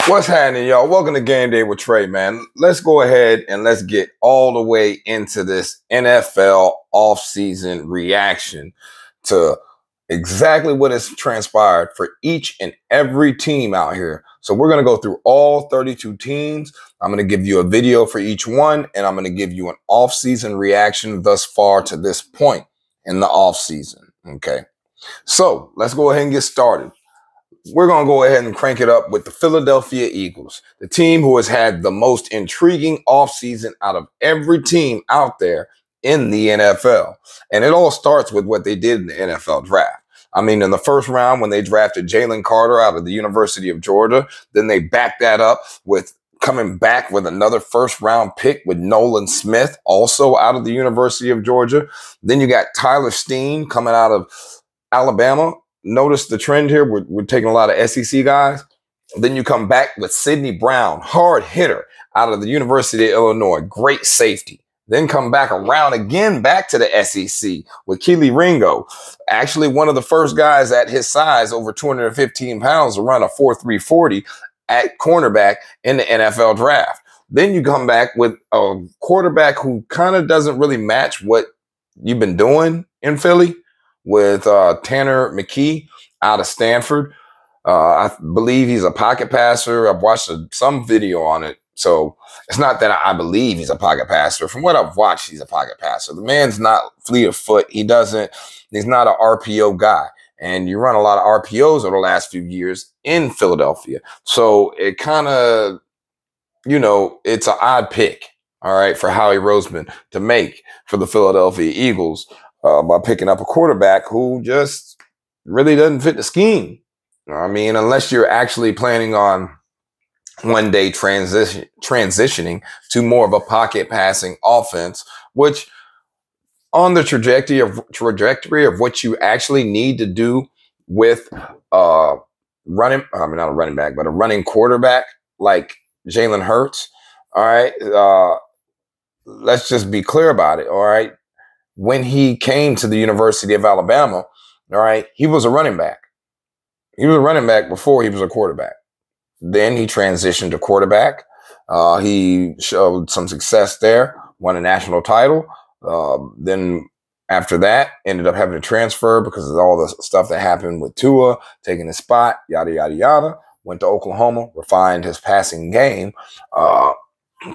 What's happening, y'all? Welcome to Gameday Wit Trei, man. Let's go ahead and let's get all the way into this NFL offseason reaction to exactly what has transpired for each and every team out here. So we're going to go through all 32 teams. I'm going to give you a video for each one, and I'm going to give you an offseason reaction thus far to this point in the offseason. Okay, so let's go ahead and get started. We're going to go ahead and crank it up with the Philadelphia Eagles, the team who has had the most intriguing offseason out of every team out there in the NFL. And it all starts with what they did in the NFL draft. I mean, in the first round, when they drafted Jalen Carter out of the University of Georgia, then they backed that up with coming back with another first-round pick with Nolan Smith, also out of the University of Georgia. Then you got Tyler Steen coming out of Alabama. Notice the trend here. We're taking a lot of SEC guys. Then you come back with Sidney Brown, hard hitter out of the University of Illinois, great safety. Then come back around again back to the SEC with Kelee Ringo, actually one of the first guys at his size, over 215 pounds, to run a 4.3 40 at cornerback in the NFL draft. Then you come back with a quarterback who kind of doesn't really match what you've been doing in Philly, with Tanner McKee out of Stanford. I believe he's a pocket passer. I've watched some video on it. So it's not that I believe he's a pocket passer. From what I've watched, he's a pocket passer. The man's not fleet of foot. He's not an RPO guy. And you run a lot of RPOs over the last few years in Philadelphia. So it kind of, it's an odd pick, all right, for Howie Roseman to make for the Philadelphia Eagles. By picking up a quarterback who just really doesn't fit the scheme. I mean, unless you're actually planning on one day transitioning to more of a pocket passing offense, which on the trajectory of what you actually need to do with not a running back, but a running quarterback like Jalen Hurts. All right. Let's just be clear about it. All right. When he came to the University of Alabama, all right, he was a running back. He was a running back before he was a quarterback. Then he transitioned to quarterback. He showed some success there, won a national title. Then after that, ended up having to transfer because of all the stuff that happened with Tua, taking his spot, yada, yada, yada. Went to Oklahoma, refined his passing game,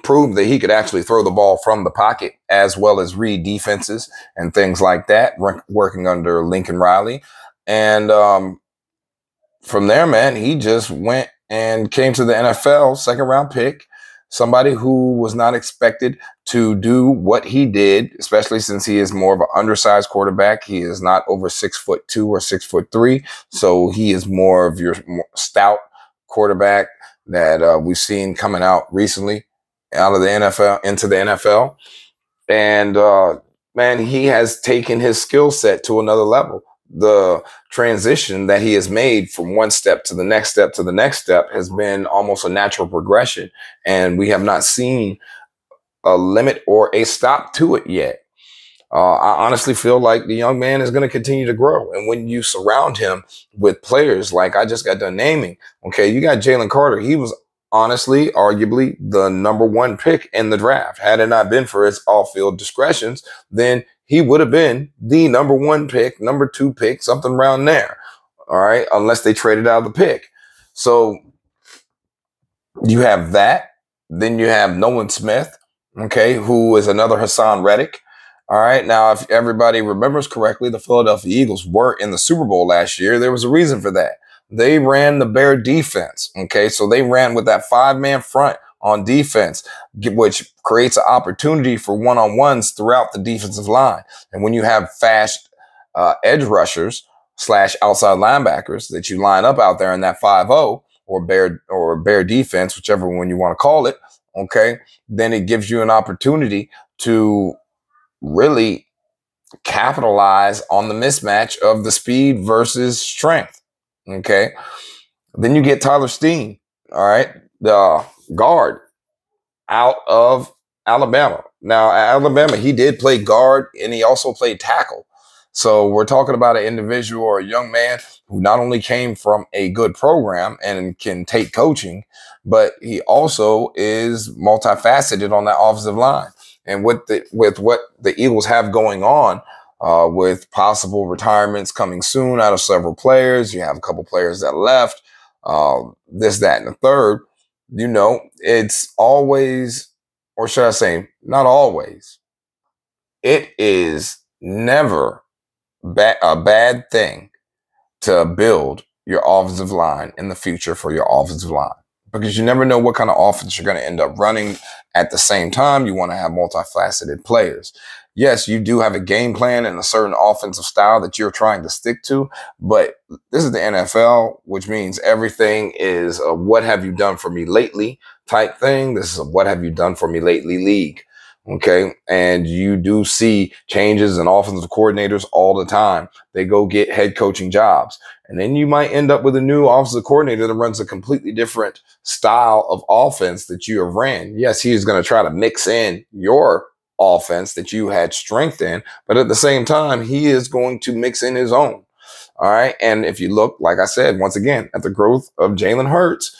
proved that he could actually throw the ball from the pocket as well as read defenses and things like that, working under Lincoln Riley. And from there, man, he just went and came to the NFL, second-round pick, somebody who was not expected to do what he did, especially since he is more of an undersized quarterback. He is not over 6'2" or 6'3", so he is more of your stout quarterback that we've seen coming out recently out of the NFL into the NFL. And man, he has taken his skill set to another level. The transition that he has made from one step to the next step to the next step has been almost a natural progression. And we have not seen a limit or a stop to it yet. I honestly feel like the young man is going to continue to grow. And when you surround him with players like I just got done naming, okay, you got Jalen Carter. He was honestly, arguably, the number one pick in the draft. Had it not been for his off-field discretions, then he would have been the number one pick, number two pick, something around there. All right, unless they traded out of the pick. So you have that. Then you have Nolan Smith, okay, who is another Hassan Reddick. All right, now, if everybody remembers correctly, the Philadelphia Eagles were in the Super Bowl last year. There was a reason for that. They ran the Bear defense, okay? So they ran with that five-man front on defense, which creates an opportunity for one-on-ones throughout the defensive line. And when you have fast edge rushers / outside linebackers that you line up out there in that 5-0 or Bear defense, whichever one you want to call it, okay, then it gives you an opportunity to really capitalize on the mismatch of the speed versus strength. Okay. Then you get Tyler Steen, all right, the guard out of Alabama. Now, at Alabama, he did play guard and he also played tackle. So we're talking about an individual or a young man who not only came from a good program and can take coaching, but he also is multifaceted on that offensive line. And with what the Eagles have going on, with possible retirements coming soon out of several players, you have a couple players that left, this, that, and the third. It's always, or should I say, not always. It is never a bad thing to build your offensive line in the future for your offensive line, because you never know what kind of offense you're going to end up running. At the same time, you want to have multifaceted players. Yes, you do have a game plan and a certain offensive style that you're trying to stick to, but this is the NFL, which means everything is a what have you done for me lately type thing. This is a what have you done for me lately league. Okay. And you do see changes in offensive coordinators all the time. They go get head coaching jobs. And then you might end up with a new offensive coordinator that runs a completely different style of offense that you have ran. Yes, he's going to try to mix in your offense that you had strength in, but at the same time, he is going to mix in his own. All right. And if you look, like I said, once again, at the growth of Jalen Hurts,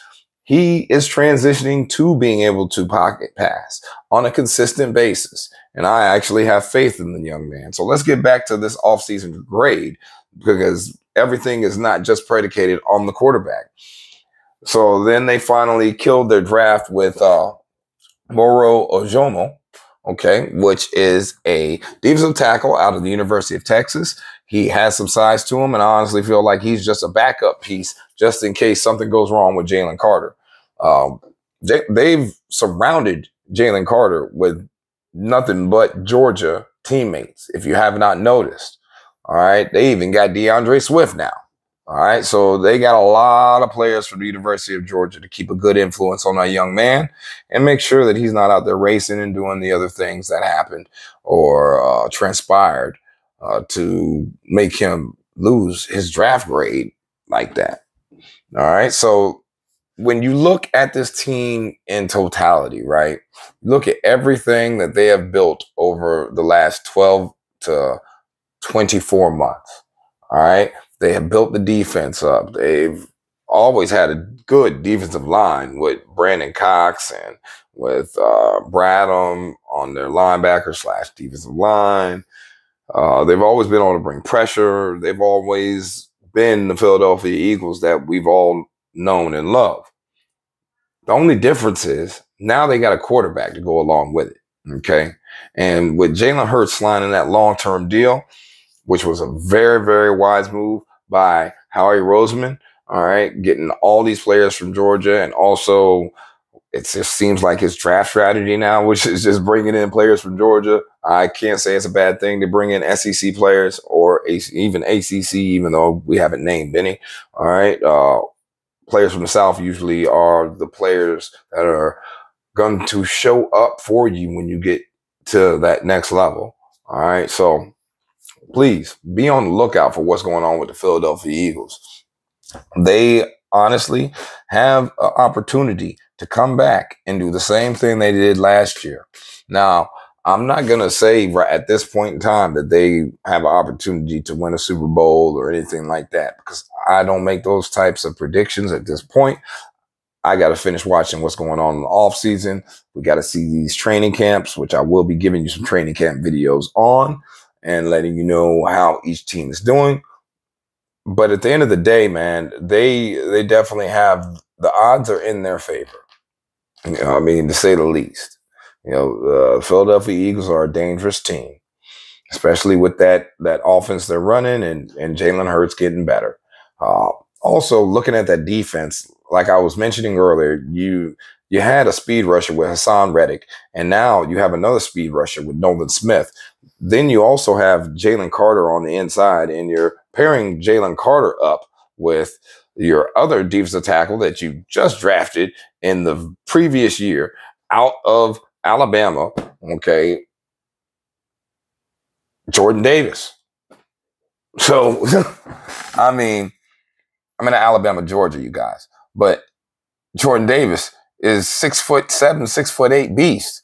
he is transitioning to being able to pocket pass on a consistent basis. And I actually have faith in the young man. So let's get back to this offseason grade, because everything is not just predicated on the quarterback. So then they finally killed their draft with Moro Ojomo, okay, which is a defensive tackle out of the University of Texas. He has some size to him, and I honestly feel like he's just a backup piece just in case something goes wrong with Jalen Carter. They've surrounded Jalen Carter with nothing but Georgia teammates, if you have not noticed. All right, they even got DeAndre Swift now. All right, so they got a lot of players from the University of Georgia to keep a good influence on that young man and make sure that he's not out there racing and doing the other things that happened or transpired to make him lose his draft grade like that. All right, so when you look at this team in totality, right, look at everything that they have built over the last 12 to 24 months. All right. They have built the defense up. They've always had a good defensive line with Brandon Cox and with Bradham on their linebacker / defensive line. They've always been able to bring pressure. They've always been the Philadelphia Eagles that we've all known and loved. The only difference is now they got a quarterback to go along with it. Okay. And with Jalen Hurts signing that long-term deal, which was a very, very wise move by Howie Roseman. All right. Getting all these players from Georgia. And also, it just seems like his draft strategy now, which is just bringing in players from Georgia. I can't say it's a bad thing to bring in SEC players or even ACC, even though we haven't named any. All right. Players from the South usually are the players that are going to show up for you when you get to that next level. All right. So please be on the lookout for what's going on with the Philadelphia Eagles. They honestly have an opportunity to come back and do the same thing they did last year. Now, I'm not going to say right at this point in time that they have an opportunity to win a Super Bowl or anything like that, because I don't make those types of predictions at this point. I got to finish watching what's going on in the offseason. We got to see these training camps, which I will be giving you some training camp videos on and letting you know how each team is doing. But at the end of the day, man, they definitely have the odds are in their favor. I mean, to say the least. The Philadelphia Eagles are a dangerous team, especially with that offense they're running and Jalen Hurts getting better. Also, looking at that defense, like I was mentioning earlier, you had a speed rusher with Hassan Reddick, and now you have another speed rusher with Nolan Smith. Then you also have Jalen Carter on the inside, and you're pairing Jalen Carter up with your other defensive tackle that you just drafted in the previous year out of Alabama, okay, Jordan Davis. So, I'm in Alabama, Georgia, you guys, but Jordan Davis is 6'7", 6'8" beast.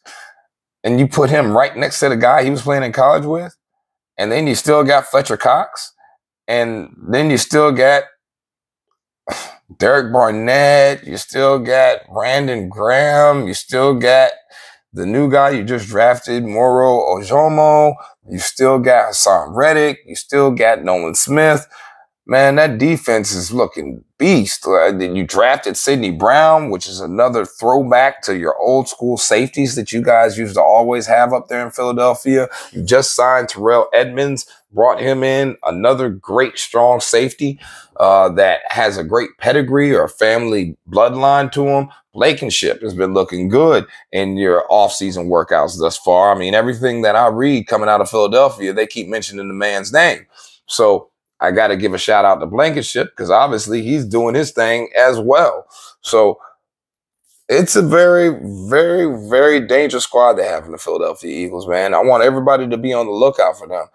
And you put him right next to the guy he was playing in college with, And then you still got Fletcher Cox. And then you still got Derek Barnett. You still got Brandon Graham. You still got the new guy you just drafted, Moro Ojomo. You still got Hassan Reddick. You still got Nolan Smith. Man, that defense is looking beast. Then you drafted Sidney Brown, which is another throwback to your old school safeties that you guys used to always have up there in Philadelphia. You just signed Terrell Edmonds, brought him in, another great, strong safety that has a great pedigree or family bloodline to him. Blankenship has been looking good in your offseason workouts thus far. I mean, everything that I read coming out of Philadelphia, they keep mentioning the man's name. So I got to give a shout out to Blankenship because obviously he's doing his thing as well. So it's a very, very, very dangerous squad they have in the Philadelphia Eagles, man. I want everybody to be on the lookout for them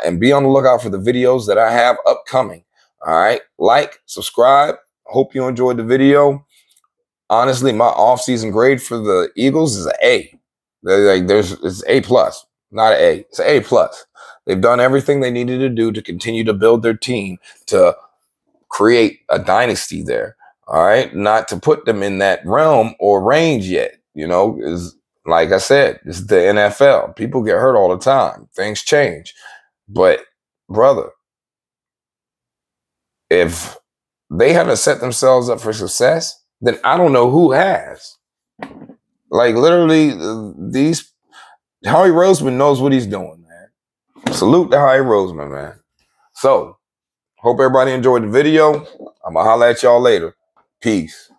and be on the lookout for the videos that I have upcoming. All right. Like, subscribe. Hope you enjoyed the video. Honestly, my offseason grade for the Eagles is an A. It's A+, not an A. It's an A+. They've done everything they needed to do to continue to build their team, to create a dynasty there. All right. Not to put them in that realm or range yet. You know, is like I said, it's the NFL. People get hurt all the time. Things change. But, brother, if they haven't set themselves up for success, then I don't know who has. Like, literally, Howie Roseman knows what he's doing. Salute to Howie Roseman, man. So, hope everybody enjoyed the video. I'm going to holler at y'all later. Peace.